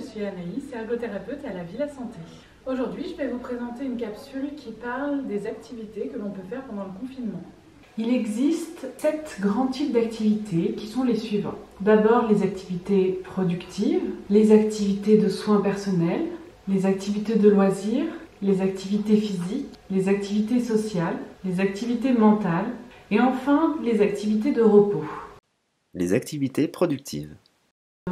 je suis Anaïs, ergothérapeute à la Villa Santé. Aujourd'hui, je vais vous présenter une capsule qui parle des activités que l'on peut faire pendant le confinement. Il existe 7 grands types d'activités qui sont les suivants. D'abord, les activités productives, les activités de soins personnels, les activités de loisirs, les activités physiques, les activités sociales, les activités mentales et enfin les activités de repos. Les activités productives.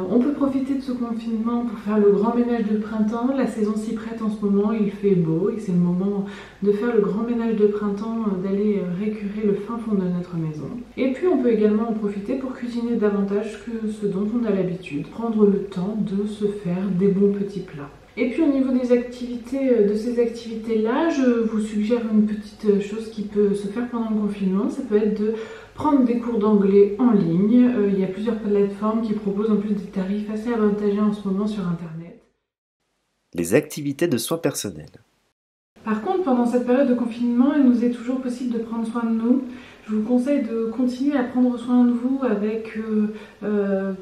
On peut profiter de ce confinement pour faire le grand ménage de printemps. La saison s'y prête en ce moment, il fait beau et c'est le moment de faire le grand ménage de printemps, d'aller récurer le fin fond de notre maison. Et puis on peut également en profiter pour cuisiner davantage que ce dont on a l'habitude. Prendre le temps de se faire des bons petits plats. Et puis au niveau des activités, de ces activités-là, je vous suggère une petite chose qui peut se faire pendant le confinement. Ça peut être de prendre des cours d'anglais en ligne. Il y a plusieurs plateformes qui proposent en plus des tarifs assez avantageux en ce moment sur Internet. Les activités de soins personnels. Par contre, pendant cette période de confinement, il nous est toujours possible de prendre soin de nous. Je vous conseille de continuer à prendre soin de vous avec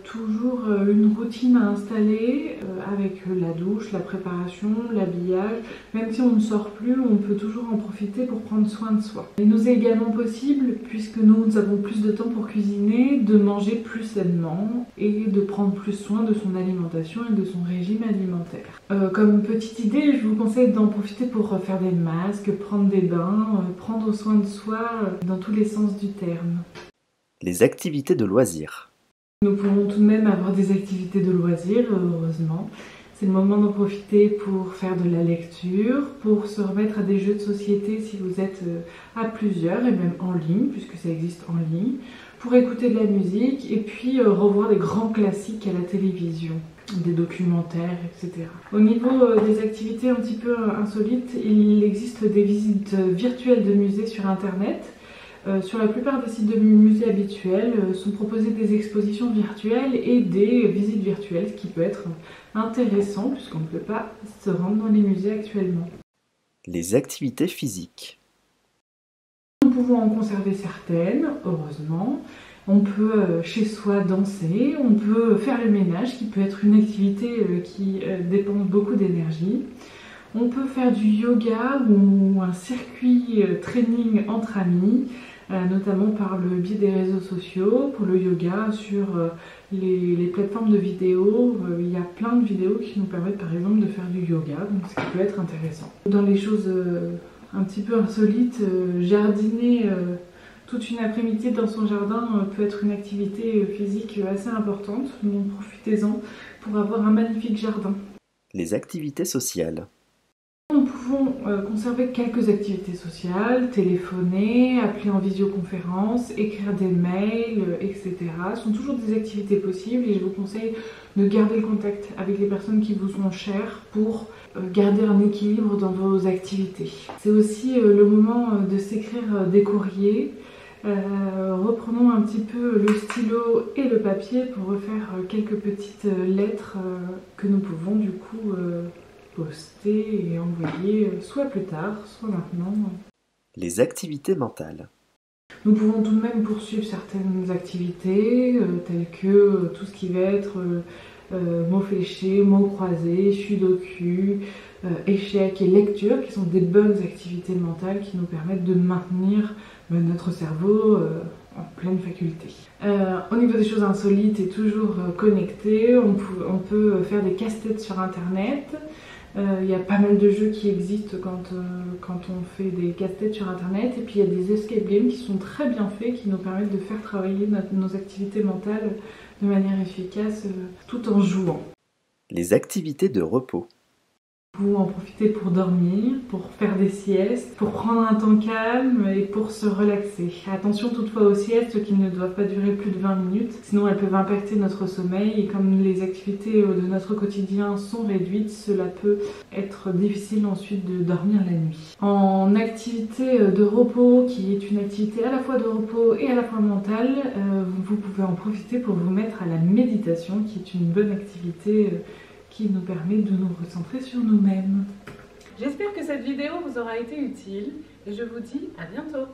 toujours une routine à installer, avec la douche, la préparation, l'habillage. Même si on ne sort plus, on peut toujours en profiter pour prendre soin de soi. Il nous est également possible, puisque nous avons plus de temps pour cuisiner, de manger plus sainement et de prendre plus soin de son alimentation et de son régime alimentaire. Comme petite idée, je vous conseille d'en profiter pour faire des masques, prendre des bains, prendre soin de soi dans tous les sens du terme. Les activités de loisirs. Nous pouvons tout de même avoir des activités de loisirs, heureusement. C'est le moment d'en profiter pour faire de la lecture, pour se remettre à des jeux de société si vous êtes à plusieurs et même en ligne, puisque ça existe en ligne, pour écouter de la musique et puis revoir des grands classiques à la télévision, des documentaires, etc. Au niveau des activités un petit peu insolites, il existe des visites virtuelles de musées sur Internet. Sur la plupart des sites de musées habituels sont proposées des expositions virtuelles et des visites virtuelles, ce qui peut être intéressant puisqu'on ne peut pas se rendre dans les musées actuellement. Les activités physiques. Nous pouvons en conserver certaines, heureusement. On peut chez soi danser, on peut faire le ménage qui peut être une activité qui dépense beaucoup d'énergie. On peut faire du yoga ou un circuit training entre amis, notamment par le biais des réseaux sociaux. Pour le yoga, sur les plateformes de vidéos, il y a plein de vidéos qui nous permettent par exemple de faire du yoga, donc ce qui peut être intéressant. Dans les choses un petit peu insolites, jardiner toute une après-midi dans son jardin peut être une activité physique assez importante, donc profitez-en pour avoir un magnifique jardin. Les activités sociales. Nous pouvons conserver quelques activités sociales, téléphoner, appeler en visioconférence, écrire des mails, etc. Ce sont toujours des activités possibles et je vous conseille de garder le contact avec les personnes qui vous sont chères pour garder un équilibre dans vos activités. C'est aussi le moment de s'écrire des courriers. Reprenons un petit peu le stylo et le papier pour refaire quelques petites lettres que nous pouvons du coup poster et envoyer soit plus tard, soit maintenant. Les activités mentales. Nous pouvons tout de même poursuivre certaines activités telles que tout ce qui va être mots fléchés, mots croisés, sudoku, échecs et lecture qui sont des bonnes activités mentales qui nous permettent de maintenir notre cerveau en pleine faculté. Au niveau des choses insolites et toujours connectées, on peut faire des casse-têtes sur Internet. Il y a pas mal de jeux qui existent quand on fait des casse-têtes sur Internet. Et puis il y a des escape games qui sont très bien faits, qui nous permettent de faire travailler nos activités mentales de manière efficace tout en jouant. Les activités de repos. Vous en profitez pour dormir, pour faire des siestes, pour prendre un temps calme et pour se relaxer. Attention toutefois aux siestes qui ne doivent pas durer plus de 20 minutes, sinon elles peuvent impacter notre sommeil et comme les activités de notre quotidien sont réduites, cela peut être difficile ensuite de dormir la nuit. En activité de repos, qui est une activité à la fois de repos et à la fois mentale, vous pouvez en profiter pour vous mettre à la méditation, qui est une bonne activité qui nous permet de nous recentrer sur nous-mêmes. J'espère que cette vidéo vous aura été utile et je vous dis à bientôt.